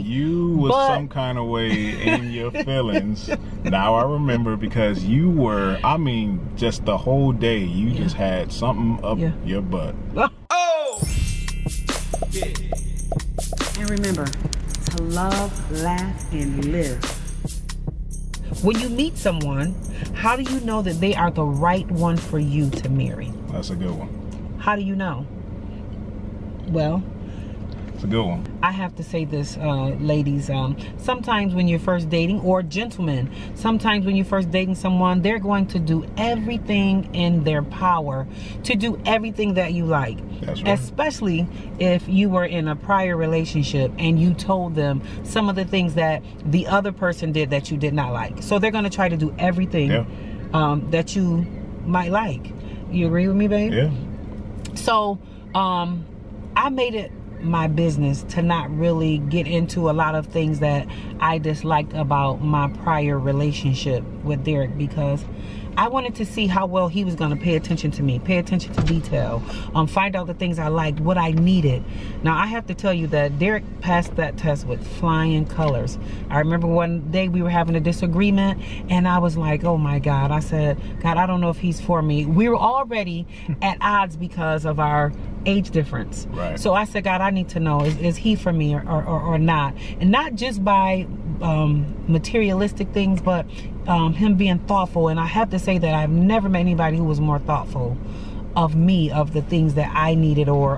You was some kind of way in your feelings. Now I remember, because you were, I mean, just the whole day you just had something up your butt. Oh! Yeah. And remember to love, laugh, and live. When you meet someone, how do you know that they are the right one for you to marry? That's a good one. How do you know? Well, it's a good one. I have to say this, ladies. Sometimes when you're first dating, or gentlemen, sometimes when you're first dating someone, they're going to do everything in their power to do everything that you like. That's right. Especially if you were in a prior relationship and you told them some of the things that the other person did that you did not like. So they're going to try to do everything that you might like. You agree with me, babe? Yeah. So I made it my business to not really get into a lot of things that I disliked about my prior relationship with Derek, because I wanted to see how well he was going to pay attention to me, pay attention to detail, find out the things I liked, what I needed. Now, I have to tell you that Derek passed that test with flying colors. I remember one day we were having a disagreement, and I was like, oh my God. I said, God, I don't know if he's for me. We were already at odds because of our age difference. Right. So I said, God, I need to know, is he for me or not? And not just by materialistic things, but him being thoughtful. And I have to say that I've never met anybody who was more thoughtful of me, of the things that I needed, or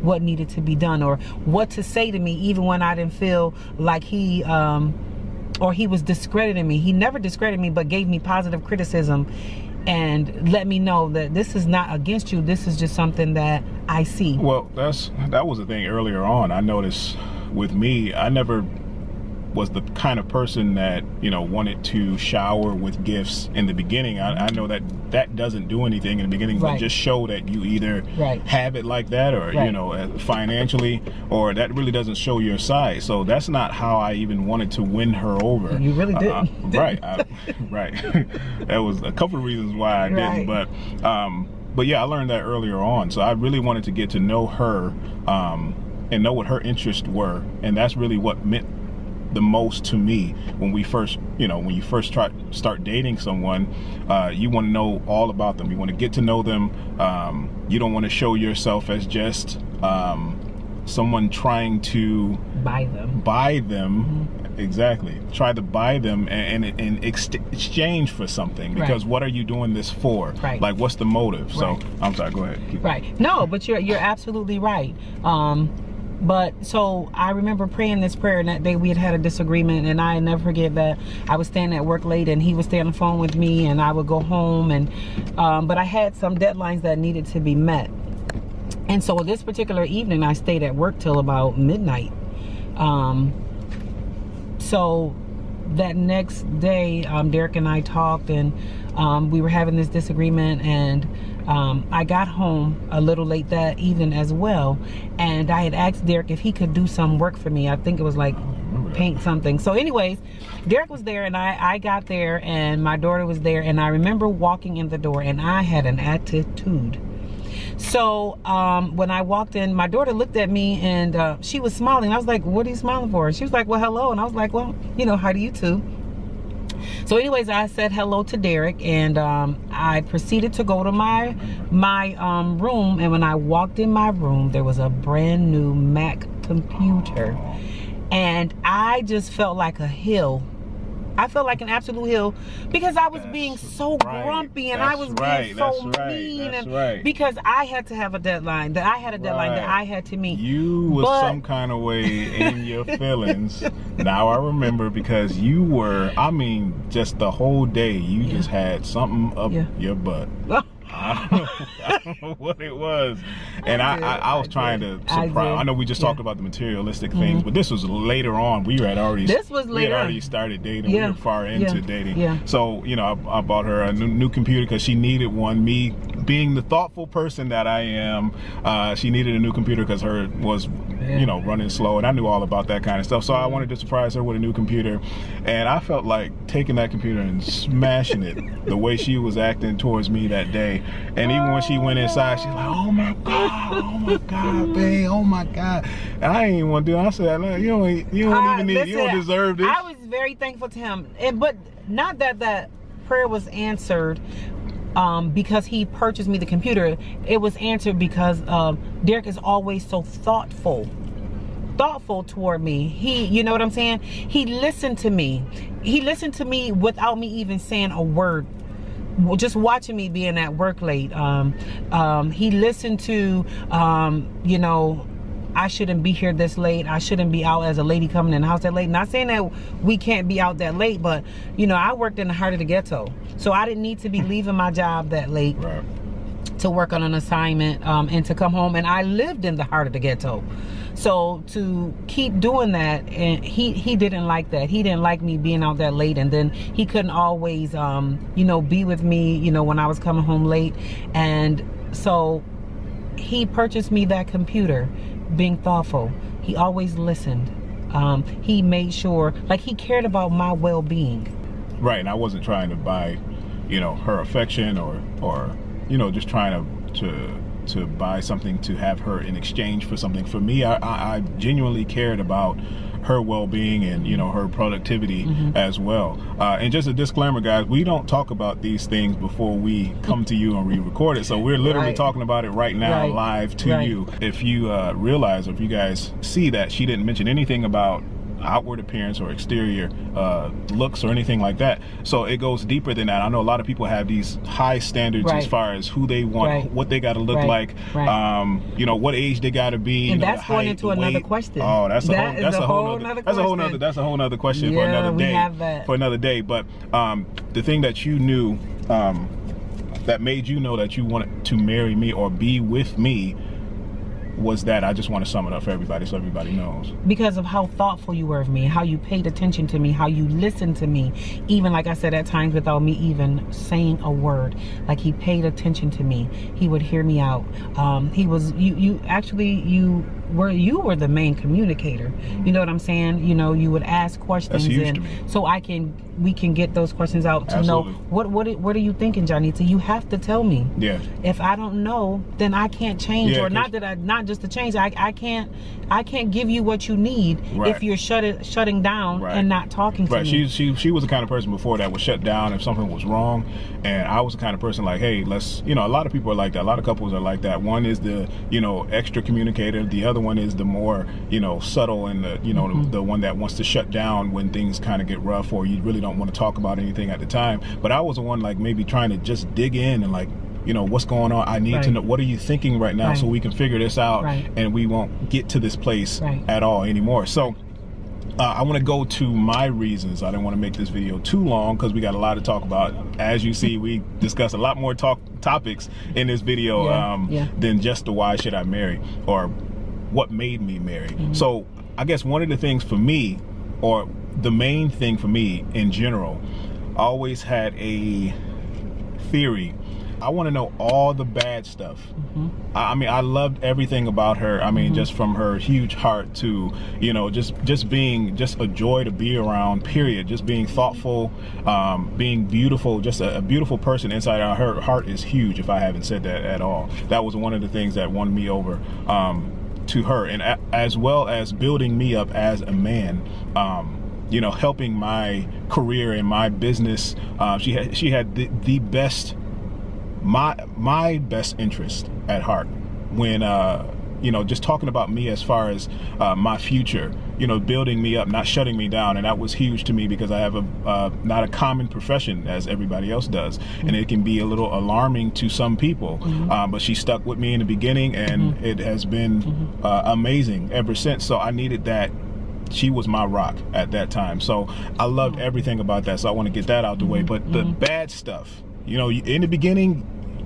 what needed to be done, or what to say to me, even when I didn't feel like he was discrediting me. He never discredited me, but gave me positive criticism and let me know that this is not against you. This is just something that I see. Well, that was the thing earlier on. I noticed with me, I never was the kind of person that, you know, wanted to shower with gifts in the beginning. I know that doesn't do anything in the beginning, but just show that you either have it like that, or you know, financially, or that really doesn't show your side. So that's not how I even wanted to win her over. You really didn't. Right. That was a couple of reasons why I didn't, but yeah, I learned that earlier on. So I really wanted to get to know her and know what her interests were, and that's really what meant the most to me when we first, you know, when you first start dating someone. You want to know all about them. You want to get to know them. You don't want to show yourself as just someone trying to buy them. Mm-hmm. Exactly. Try to buy them and exchange for something, because what are you doing this for? Like, what's the motive? So I'm sorry, go ahead. No, but you're absolutely right. But so I remember praying this prayer, and that day we had a disagreement, and I never forget that I was staying at work late and he was staying on the phone with me, and I would go home, and but I had some deadlines that needed to be met. And so this particular evening I stayed at work till about midnight. So that next day, Derek and I talked, and we were having this disagreement, and I got home a little late that evening as well, and I had asked Derek if he could do some work for me. I think it was like paint something. So anyways, Derek was there, and I got there, and my daughter was there, and I remember walking in the door, and I had an attitude. So when I walked in, my daughter looked at me, and she was smiling. I was like, what are you smiling for? She was like, well, hello. And I was like, well, you know, how do you too? So anyways, I said hello to Derek, and I proceeded to go to my room. And when I walked in my room, there was a brand new Mac computer, and I just felt like a hill. I felt like an absolute hill, because I was being so grumpy, and I was being so mean, and because I had to have a deadline, that I had a deadline that I had to meet. You was some kind of way in your feelings. Now I remember, because you were, I mean, just the whole day you just had something up your butt. I don't know what it was, and I was trying to surprise. I know we just talked about the materialistic things, but this was later on. We had already started dating. We were far into dating. So you know, I bought her a new computer because she needed one. Me being the thoughtful person that I am, she needed a new computer because her was, you know, running slow, and I knew all about that kind of stuff. So I wanted to surprise her with a new computer, and I felt like taking that computer and smashing it the way she was acting towards me that day. And even when she went inside, she's like, oh my God, babe, oh my God. And I didn't even want to do it. I said, look, you don't even need, you don't deserve this. I was very thankful to him, but not that that prayer was answered because he purchased me the computer. It was answered because Derek is always so thoughtful toward me. He, you know what I'm saying? He listened to me. He listened to me without me even saying a word. Just watching me being at work late. He listened to, you know, I shouldn't be here this late. I shouldn't be out as a lady coming in the house that late. Not saying that we can't be out that late, but, you know, I worked in the heart of the ghetto. So I didn't need to be leaving my job that late to work on an assignment and to come home. And I lived in the heart of the ghetto. So to keep doing that, and he didn't like that. He didn't like me being out that late, and then he couldn't always, you know, be with me, you know, when I was coming home late. And so he purchased me that computer, being thoughtful. He always listened. He made sure, like, he cared about my well-being. Right, and I wasn't trying to buy, you know, her affection or you know, just trying to buy something to have her in exchange for something. For me, I genuinely cared about her well-being and, you know, her productivity as well. And just a disclaimer, guys, we don't talk about these things before we come to you and re-record it. So we're literally talking about it right now live to you. If you realize, or if you guys see that she didn't mention anything about outward appearance or exterior looks or anything like that, so it goes deeper than that. I know a lot of people have these high standards as far as who they want, what they got to look like, you know, what age they got to be, and you know, that's going into another question. Oh, that's a whole nother question for another day. We have that for another day. But the thing that you knew, that made you know that you wanted to marry me or be with me, was that, I just want to sum it up for everybody so everybody knows. Because of how thoughtful you were of me, how you paid attention to me, how you listened to me, even, like I said, at times without me even saying a word. Like, he paid attention to me. He would hear me out. He was, you were the main communicator. You know what I'm saying? You know, you would ask questions. That's huge to me. So we can get those questions out to know what are you thinking, Johnita? You have to tell me. Yeah. If I don't know, then I can't change, or not just to change. I can't give you what you need if you're shutting down and not talking to me. She was the kind of person before that would shut down if something was wrong, and I was the kind of person like, hey, let's, you know, a lot of people are like that. A lot of couples are like that. One is the, you know, extra communicator. The other one is the more, you know, subtle, and the, you know, the one that wants to shut down when things kind of get rough or you really don't want to talk about anything at the time. But I was the one, like, maybe trying to just dig in and, like, you know, what's going on? I need to know, what are you thinking right now, so we can figure this out, and we won't get to this place at all anymore. So I want to go to my reasons. I didn't want to make this video too long because we got a lot to talk about. As you see, we discuss a lot more topics in this video than just the why should I marry or what made me marry. So I guess one of the things for me, or the main thing for me in general, I always had a theory. I want to know all the bad stuff. I mean, I loved everything about her. I mean, just from her huge heart to, you know, just being just a joy to be around, period. Just being thoughtful, being beautiful, just a beautiful person inside out. Her heart is huge, if I haven't said that at all. That was one of the things that won me over to her, and as well as building me up as a man. You know, helping my career and my business. She had the best, my best interest at heart when you know, just talking about me as far as my future, you know, building me up, not shutting me down. And that was huge to me because I have not a common profession as everybody else does, and it can be a little alarming to some people, but she stuck with me in the beginning, and it has been amazing ever since. So I needed that. She was my rock at that time, so I loved everything about that. So I want to get that out the way. But the bad stuff, you know, in the beginning,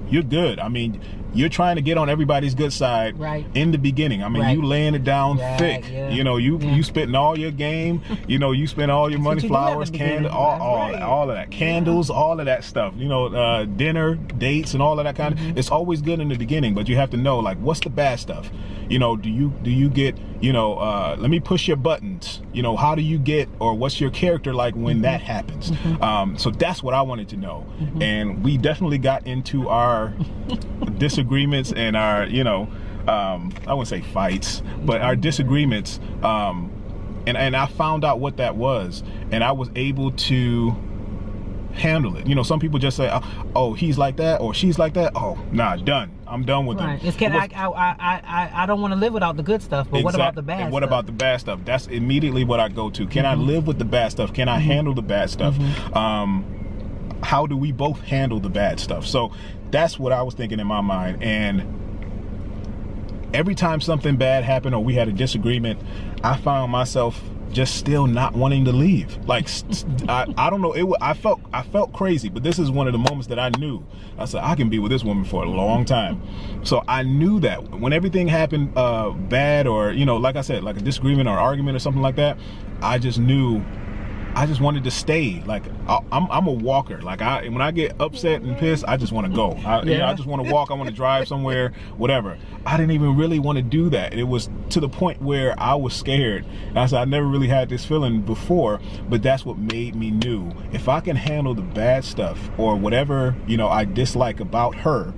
you're good. I mean, you're trying to get on everybody's good side in the beginning. I mean, you laying it down thick. Yeah. You know, you spitting all your game. You know, you spend all your money, flowers, candles, all of that, candles, all of that stuff. You know, dinner, dates, and all of that kind of. It's always good in the beginning, but you have to know, like, what's the bad stuff? You know, do you get, you know, let me push your buttons. You know, how do you get, or what's your character like when that happens? So that's what I wanted to know, and we definitely got into our disagreements and our, you know, I wouldn't say fights, but our disagreements, and I found out what that was, and I was able to handle it. You know, some people just say, oh, he's like that or she's like that. Oh, nah, done. I'm done with them. It's I don't want to live without the good stuff, but what about the bad stuff? What about the bad stuff? That's immediately what I go to. Can I live with the bad stuff? Can I handle the bad stuff? How do we both handle the bad stuff? So that's what I was thinking in my mind. And every time something bad happened or we had a disagreement, I found myself just still not wanting to leave. Like, I don't know, I felt crazy, but this is one of the moments that I knew. I said, I can be with this woman for a long time. So I knew that when everything happened bad, or, you know, like I said, like a disagreement or argument or something like that, I just knew I just wanted to stay. Like, I'm a walker. Like, when I get upset and pissed, I just want to go. You know, I just want to walk. I want to drive somewhere, whatever. I didn't even really want to do that. It was to the point where I was scared. And I said, I never really had this feeling before, but that's what made me new. If I can handle the bad stuff or whatever, you know, I dislike about her,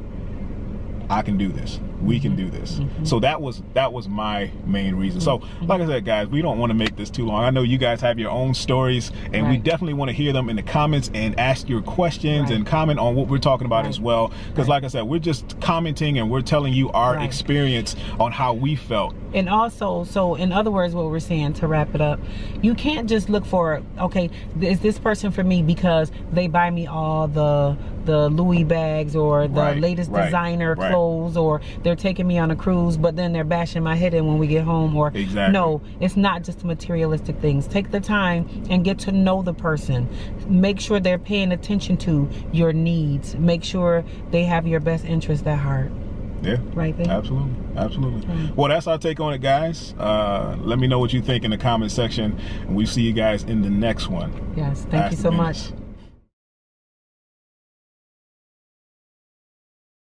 I can do this. We can do this. So that was my main reason. So like I said, guys, we don't want to make this too long. I know you guys have your own stories, and we definitely want to hear them in the comments and ask your questions and comment on what we're talking about as well. Because like I said, we're just commenting and we're telling you our experience on how we felt. And also, so in other words, what we're saying, to wrap it up, you can't just look for, okay, is this person for me because they buy me all the Louis bags or the latest designer clothes, or they're taking me on a cruise, but then they're bashing my head in when we get home, or no, it's not just materialistic things. Take the time and get to know the person. Make sure they're paying attention to your needs. Make sure they have your best interest at heart. Yeah, right there. Absolutely. Well, that's our take on it, guys. Let me know what you think in the comment section, and we'll see you guys in the next one. Yes, thank you so much.